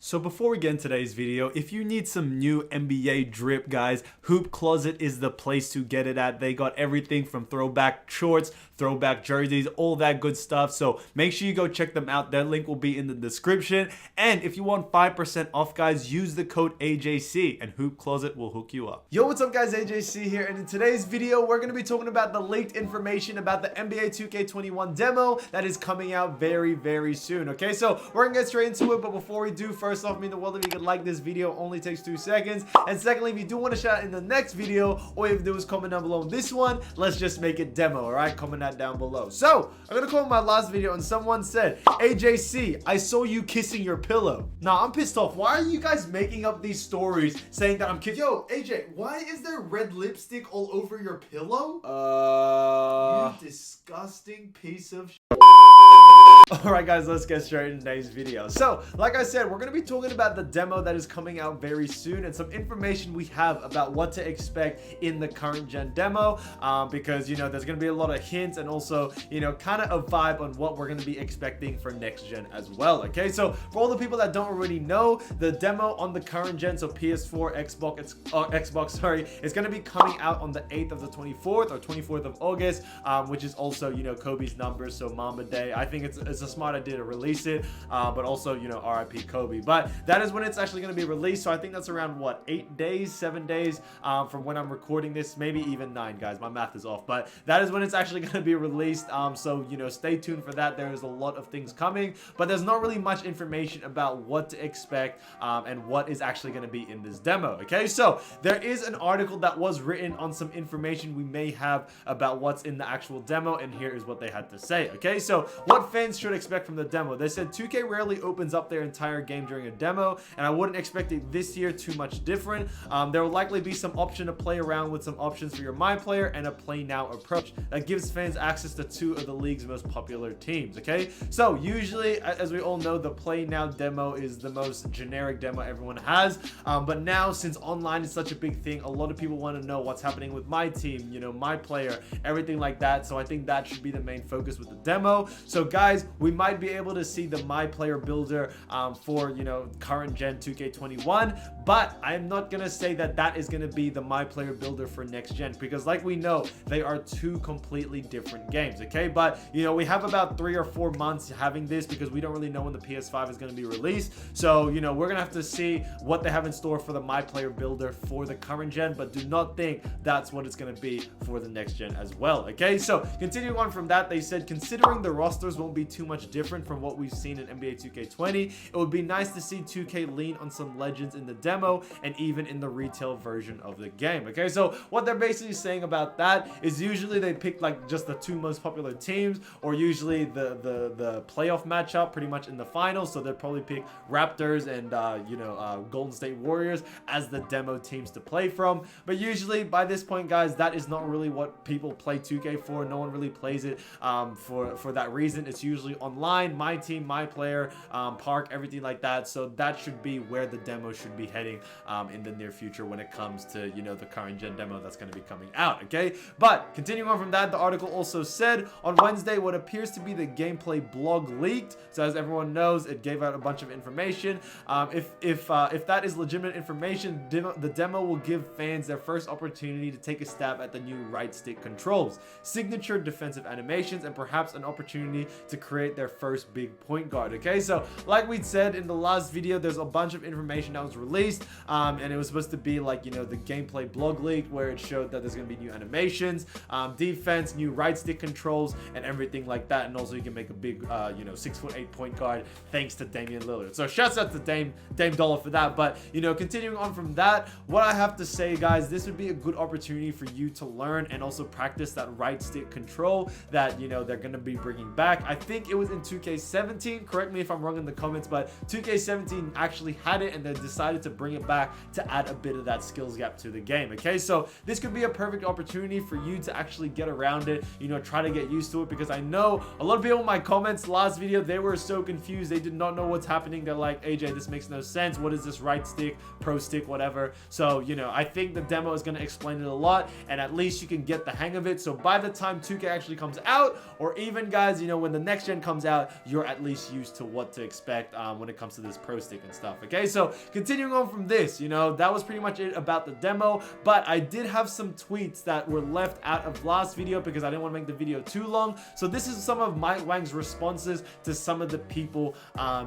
So before we get into today's video, if you need some new NBA drip, guys, Hoop Closet is the place to get it at. They got everything from throwback shorts, throwback jerseys, all that good stuff. So make sure you go check them out. Their link will be in the description. And if you want 5% off, guys, use the code AJC and Hoop Closet will hook you up. Yo, what's up, guys? AJC here. And in today's video, we're going to be talking about the leaked information about the NBA 2K21 demo that is coming out very, very soon. Okay, so we're going to get straight into it. But before we do, first off, mean the world if you could like this video. Only takes 2 seconds. And secondly, if you do want to shout out in the next video, all you have to do is comment down below on this one. Let's just make it demo, all right? Comment that down below. So I'm gonna call my last video, and someone said, AJC, I saw you kissing your pillow. Nah, I'm pissed off. Why are you guys making up these stories saying that I'm kissing? Yo, AJ, why is there red lipstick all over your pillow? You disgusting piece of shit. Alright guys, let's get straight into today's video. So, like I said, we're going to be talking about the demo that is coming out very soon and some information we have about what to expect in the current gen demo, because, you know, there's going to be a lot of hints and also, you know, kind of a vibe on what we're going to be expecting for next gen as well. Okay, so for all the people that don't already know, the demo on the current gen, so PS4, Xbox, sorry, is going to be coming out on the 8th of the 24th or 24th of August, which is also, you know, Kobe's numbers, so Mamba Day. I think it's a smart idea to release it, but also, you know, RIP Kobe. But that is when it's actually going to be released. So I think that's around what, 8 days, 7 days from when I'm recording this, maybe even 9, guys. My math is off, but that is when it's actually going to be released. So, you know, stay tuned for that. There is a lot of things coming, but there's not really much information about what to expect and what is actually going to be in this demo. Okay, so there is an article that was written on some information we may have about what's in the actual demo, and here is what they had to say. Okay, so what fans should expect from the demo. They said 2K rarely opens up their entire game during a demo, and I wouldn't expect it this year too much different. There will likely be some option to play around with some options for your myplayer and a play now approach that gives fans access to 2 of the league's most popular teams. Okay, so usually, as we all know, the play now demo is the most generic demo everyone has, but now since online is such a big thing, a lot of people want to know what's happening with my team, you know, my player, everything like that. So I think that should be the main focus with the demo. So guys, we might be able to see the myplayer builder for, you know, current gen 2K21, but I'm not gonna say that that is gonna be the myplayer builder for next gen, because like we know, they are 2 completely different games. Okay, but you know, we have about 3 or 4 months having this because we don't really know when the PS5 is going to be released. So, you know, we're gonna have to see what they have in store for the myplayer builder for the current gen, but do not think that's what it's going to be for the next gen as well. Okay, so continuing on from that, they said considering the rosters won't be too much different from what we've seen in NBA 2K20, it would be nice to see 2K lean on some legends in the demo and even in the retail version of the game. Okay, so what they're basically saying about that is usually they pick like just the 2 most popular teams, or usually the playoff matchup pretty much in the finals. So they'll probably pick Raptors and Golden State Warriors as the demo teams to play from. But usually by this point, guys, that is not really what people play 2K for. No one really plays it for that reason. It's usually online, my team, my player, park, everything like that. So that should be where the demo should be heading in the near future when it comes to, you know, the current gen demo that's going to be coming out. Okay, but continuing on from that, the article also said on Wednesday what appears to be the gameplay blog leaked. So as everyone knows, it gave out a bunch of information. If that is legitimate information, the demo will give fans their first opportunity to take a stab at the new right stick controls, signature defensive animations, and perhaps an opportunity to create their first big point guard. Okay, so like we said in the last video, there's a bunch of information that was released, and it was supposed to be like, you know, the gameplay blog leak where it showed that there's going to be new animations, defense, new right stick controls, and everything like that. And also you can make a big 6'8" point guard thanks to Damian Lillard. So shouts out to Dame Dollar for that. But, you know, continuing on from that, what I have to say, guys, this would be a good opportunity for you to learn and also practice that right stick control that, you know, they're going to be bringing back. I think it was in 2K17, correct me if I'm wrong in the comments, but 2K17 actually had it and they decided to bring it back to add a bit of that skills gap to the game. Okay, so this could be a perfect opportunity for you to actually get around it, you know, try to get used to it, because I know a lot of people in my comments last video, they were so confused. They did not know what's happening. They're like, AJ, this makes no sense. What is this right stick, pro stick, whatever? So, you know, I think the demo is going to explain it a lot, and at least you can get the hang of it. So by the time 2K actually comes out, or even, guys, you know, when the next gen comes out, you're at least used to what to expect when it comes to this pro stick and stuff. Okay, so continuing on from this, you know, that was pretty much it about the demo, but I did have some tweets that were left out of last video because I didn't want to make the video too long. So this is some of Wang's responses to some of the people,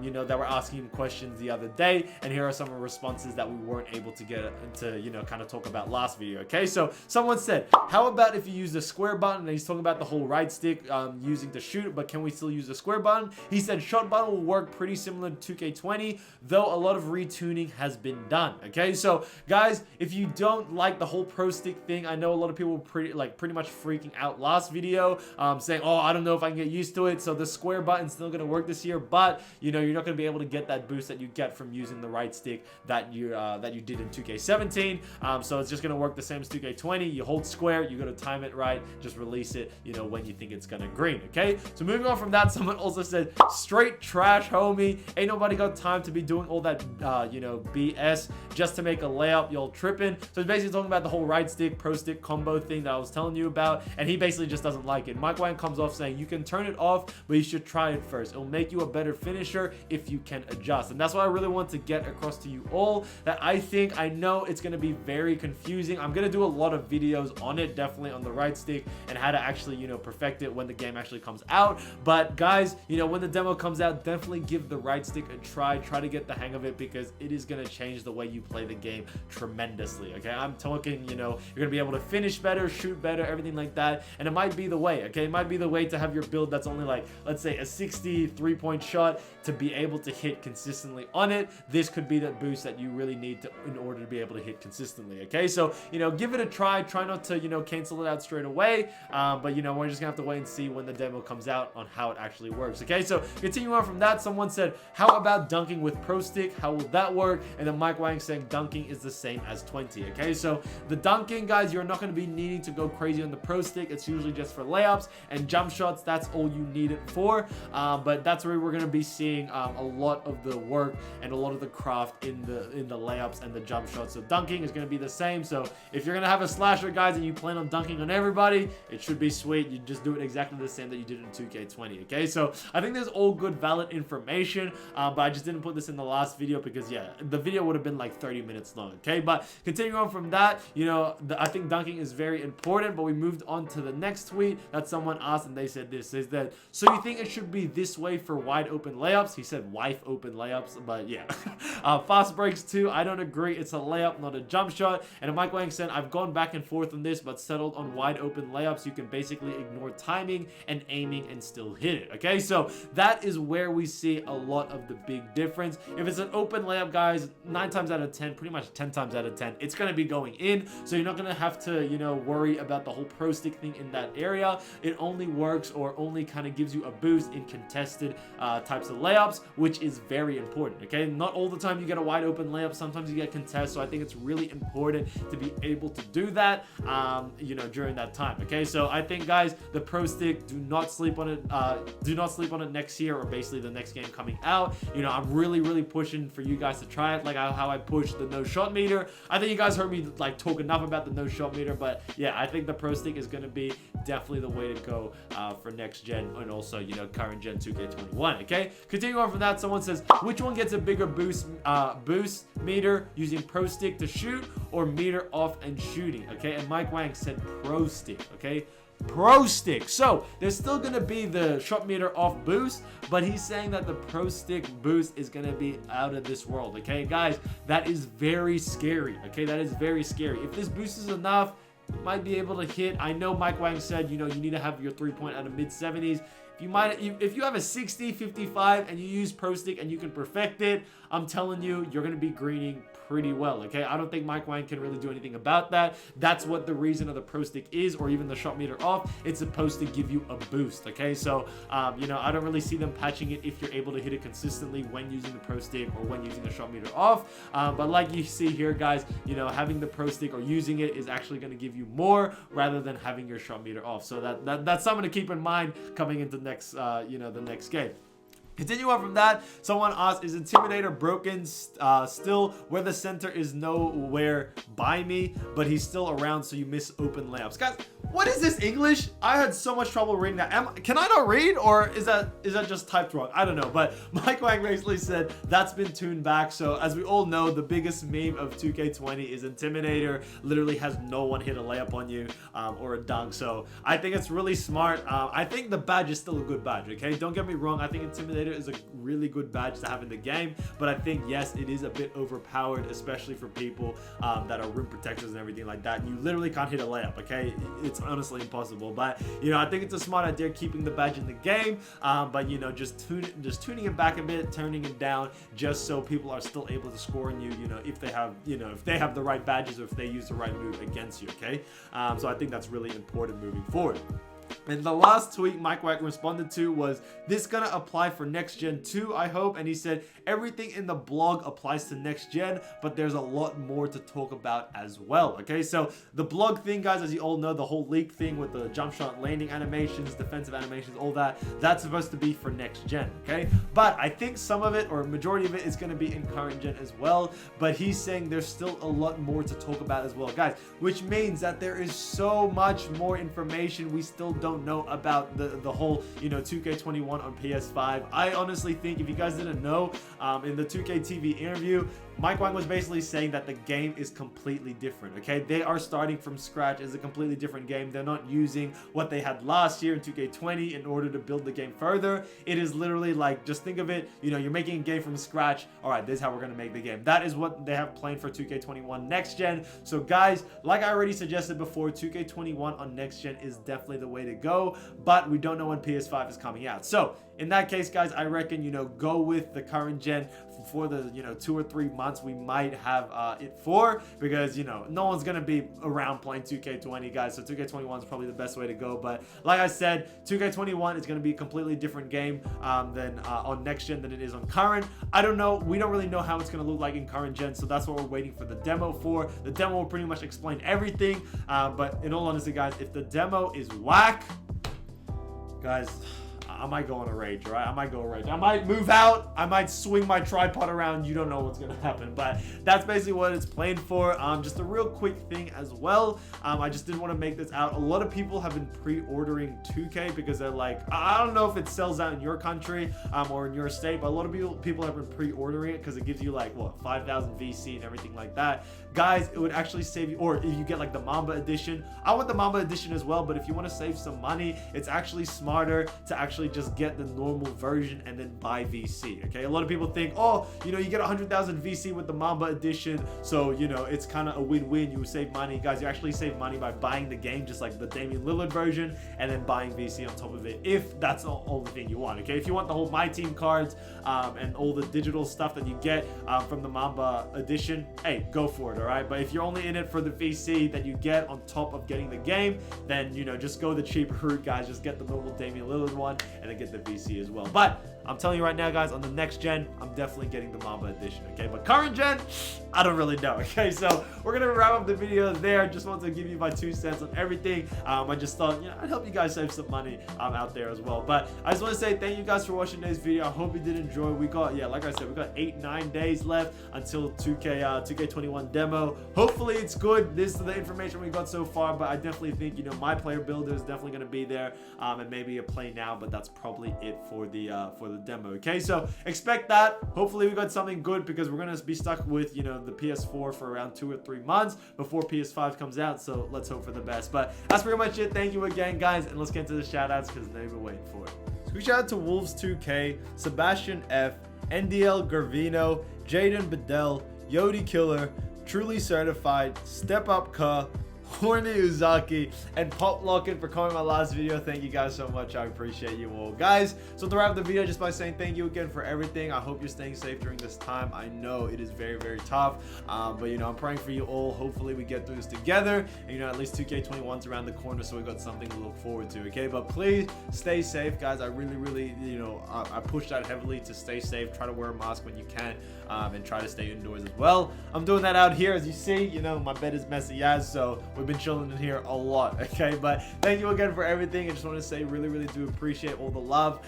you know, that were asking him questions the other day, and here are some of the responses that we weren't able to get to, you know, kind of talk about last video. Okay, so someone said, how about if you use the square button? And he's talking about the whole right stick using to shoot, but can we still use the square button? He said shot button will work pretty similar to 2K20, though a lot of retuning has been done. Okay, so guys, if you don't like the whole pro stick thing, I know a lot of people were pretty much freaking out last video, saying, oh, I don't know if I can get used to it. So the square button's still going to work this year, but you know, you're not going to be able to get that boost that you get from using the right stick that you did in 2K17. So it's just going to work the same as 2K20. You hold square, you got to time it right, just release it, you know, when you think it's going to green. Okay, so moving on from that, someone also said, straight trash, homie. Ain't nobody got time to be doing all that, you know, BS just to make a layup. Y'all tripping. So it's basically talking about the whole right stick, pro stick combo thing that I was telling you about, and he basically just doesn't like it. Wang comes off saying, you can turn it off, but you should try it first. It'll make you a better finisher if you can adjust. And that's what I really want to get across to you all, that I know it's going to be very confusing. I'm going to do a lot of videos on it, definitely on the right stick, and how to actually, you know, perfect it when the game actually comes out. But guys, you know, when the demo comes out, definitely give the right stick a try to get the hang of it, because it is going to change the way you play the game tremendously. Okay, I'm talking, you know, you're going to be able to finish better, shoot better, everything like that, and it might be the way. Okay, it might be the way to have your build that's only like, let's say, a 63-point shot to be able to hit consistently on it. This could be the boost that you really need to in order to be able to hit consistently. Okay, so you know, give it a try not to, you know, cancel it out straight away, but you know, we're just gonna have to wait and see when the demo comes out on how it actually works. Okay, so continuing on from that, someone said, how about dunking with pro stick? How will that work? And then Wang saying dunking is the same as 20. Okay, so the dunking, guys, you're not going to be needing to go crazy on the pro stick. It's usually just for layups and jump shots. That's all you need it for, but that's where we're going to be seeing a lot of the work and a lot of the craft in the layups and the jump shots. So dunking is going to be the same. So if you're going to have a slasher, guys, and you plan on dunking on everybody, it should be sweet. You just do it exactly the same that you did in 2K20. Okay, so I think there's all good valid information, but I just didn't put this in the last video because, yeah, the video would have been like 30 minutes long. Okay, but continuing on from that, you know, I think dunking is very important. But we moved on to the next tweet that someone asked, and they said this, is that, so you think it should be this way for wide open layups? He said wife open layups, but yeah. Fast breaks too, I don't agree. It's a layup, not a jump shot. And Wang said, I've gone back and forth on this, but settled on wide open layups. You can basically ignore timing and aiming and still hit it. Okay, so that is where we see a lot of the big difference. If it's an open layup, guys, 9 times out of 10, pretty much 10 times out of 10, it's going to be going in. So you're not going to have to, you know, worry about the whole pro stick thing in that area. It only works or only kind of gives you a boost in contested types of layups, which is very important. Okay, not all the time you get a wide open layup. Sometimes you get contest. So I think it's really important to be able to do that, you know, during that time. Okay, so I think, guys, the pro stick, do not sleep on it. Do not sleep on it next year, or basically the next game coming out. You know, I'm really pushing for you guys to try it, like how I pushed the no shot meter. I think you guys heard me like talk enough about the no shot meter, but yeah, I think the pro stick is going to be definitely the way to go for next gen, and also, you know, current gen 2K21. Okay, continuing on from that, someone says, which one gets a bigger boost meter, using pro stick to shoot or meter off and shooting? Okay, and Wang said pro stick. Okay, pro stick. So there's still gonna be the shot meter off boost, but he's saying that the pro stick boost is gonna be out of this world. Okay, guys, that is very scary. Okay, that is very scary. If this boost is enough, you might be able to hit. I know Wang said, you know, you need to have your 3-point at a mid 70s. If you have a 60, 55 and you use pro stick and you can perfect it, I'm telling you, you're going to be greening pretty well. Okay, I don't think Wang can really do anything about that. That's what the reason of the pro stick is, or even the shot meter off. It's supposed to give you a boost. Okay, so you know, I don't really see them patching it if you're able to hit it consistently when using the pro stick or when using the shot meter off. But like you see here, guys, you know, having the pro stick or using it is actually going to give you more rather than having your shot meter off. So that's something to keep in mind coming into next you know, the next game. Continue on from that, someone asked, is Intimidator broken still where the center is nowhere by me, but he's still around, so you miss open layups? Guys, What is this, English? I had so much trouble reading that. Can I not read, or is that just typed wrong? I don't know, but Mike Wang basically said that's been tuned back. So as we all know, the biggest meme of 2K20 is Intimidator literally has no one hit a layup on you or a dunk. So I think it's really smart. I think the badge is still a good badge, okay? Don't get me wrong. I think Intimidator is a really good badge to have in the game, but I think, yes, it is a bit overpowered, especially for people that are rim protectors and everything like that. You literally can't hit a layup, okay? It's honestly impossible, but you know, I think it's a smart idea keeping the badge in the game, but you know, just tuning it back a bit, turning it down, just so people are still able to score on you, you know, if they have, you know, if they have the right badges or if they use the right move against you, okay? So I think that's really important moving forward. And the last tweet Mike Wang responded to was, this gonna apply for next gen too, I hope. And he said, everything in the blog applies to next gen, but there's a lot more to talk about as well. Okay, so the blog thing, guys, as you all know, the whole leak thing with the jump shot landing animations, defensive animations, all that, that's supposed to be for next gen, okay? But I think some of it, or majority of it, is gonna be in current gen as well. But he's saying there's still a lot more to talk about as well, guys, which means that there is so much more information we still don't know about the whole, you know, 2K21 on PS5. I honestly think, if you guys didn't know, in the 2K TV interview, Mike Wang was basically saying that the game is completely different, okay? They are starting from scratch as a completely different game. They're not using what they had last year in 2K20 in order to build the game further. It is literally like, just think of it, you know, you're making a game from scratch. All right, this is how we're going to make the game. That is what they have planned for 2K21 next gen. So guys, like I already suggested before, 2K21 on next gen is definitely the way to go, but we don't know when PS5 is coming out. So in that case, guys, I reckon, you know, go with the current gen for the, you know, 2 or 3 months we might have it for, because, you know, no one's gonna be around playing 2K20, guys. So 2K21 is probably the best way to go. But like I said, 2K21 is gonna be a completely different game than on next gen than it is on current. I don't know. We don't really know how it's gonna look like in current gen, so that's what we're waiting for the demo for. The demo will pretty much explain everything. But in all honesty, guys, if the demo is whack, guys, I might go on a rage, all right? I might go a rage. I might move out. I might swing my tripod around. You don't know what's going to happen. But that's basically what it's planned for. Just a real quick thing as well. I just didn't want to make this out. A lot of people have been pre-ordering 2K because they're like, I don't know if it sells out in your country or in your state, but a lot of people have been pre-ordering it because it gives you like, what, 5,000 VC and everything like that. Guys, it would actually save you, or if you get like the Mamba edition. I want the Mamba edition as well, but if you want to save some money, it's actually smarter to actually just get the normal version and then buy VC, okay? A lot of people think, oh, you know, you get 100,000 VC with the Mamba edition, so, you know, it's kind of a win-win. You save money. Guys, you actually save money by buying the game, just like the Damian Lillard version, and then buying VC on top of it, if that's the only thing you want, okay? If you want the whole My Team cards and all the digital stuff that you get from the Mamba edition, hey, go for it, all right? But if you're only in it for the VC that you get on top of getting the game, then, you know, just go the cheaper route, guys. Just get the normal Damian Lillard one and then get the VC as well. But I'm telling you right now, guys, on the next gen, I'm definitely getting the Mamba edition, okay? But current gen, I don't really know, okay? So we're gonna wrap up the video there. Just wanted to give you my 2 cents on everything. I just thought, you know, I'd help you guys save some money out there as well. But I just want to say thank you guys for watching today's video. I hope you did enjoy. We got, yeah, like I said, we got 8-9 days left until 2K21 demo. Hopefully it's good. This is the information we got so far, but I definitely think, you know, my player builder is definitely going to be there, and maybe a play now, but that's probably it for the demo, okay? So expect that. Hopefully we got something good, because we're going to be stuck with, you know, the PS4 for around 2 or 3 months before PS5 comes out, so let's hope for the best. But that's pretty much it. Thank you again, guys, and let's get into the shout outs because they've been waiting for it. So quick shout out to Wolves 2K, Sebastian F, NDL Garvino, Jaden Bedell, Yodi Killer, Truly Certified, Step Up Ka, Horny Uzaki, and Pop Lockin for coming my last video. Thank you guys so much. I appreciate you all, guys. So to wrap the video, just by saying thank you again for everything. I hope you're staying safe during this time. I know it is very, very tough, but you know, I'm praying for you all. Hopefully we get through this together, and you know, at least 2K21's around the corner, so we got something to look forward to, okay? But please stay safe, guys. I really, you know, I push that heavily to stay safe. Try to wear a mask when you can, and try to stay indoors as well. I'm doing that out here, as you see. You know, my bed is messy as, so we've been chilling in here a lot, okay? But thank you again for everything. I just want to say really do appreciate all the love.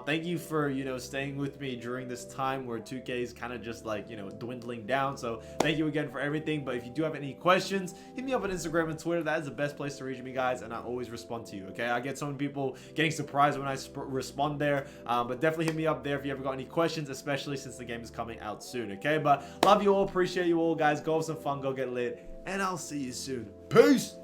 Thank you for, you know, staying with me during this time where 2K is kind of just like, you know, dwindling down. So thank you again for everything. But if you do have any questions, hit me up on Instagram and Twitter. That is the best place to reach me, guys, and I always respond to you, okay? I get so many people getting surprised when I respond there, but definitely hit me up there if you ever got any questions, especially since the game is coming out soon, okay? But love you all, appreciate you all, guys. Go have some fun, go get lit, and I'll see you soon. Peace.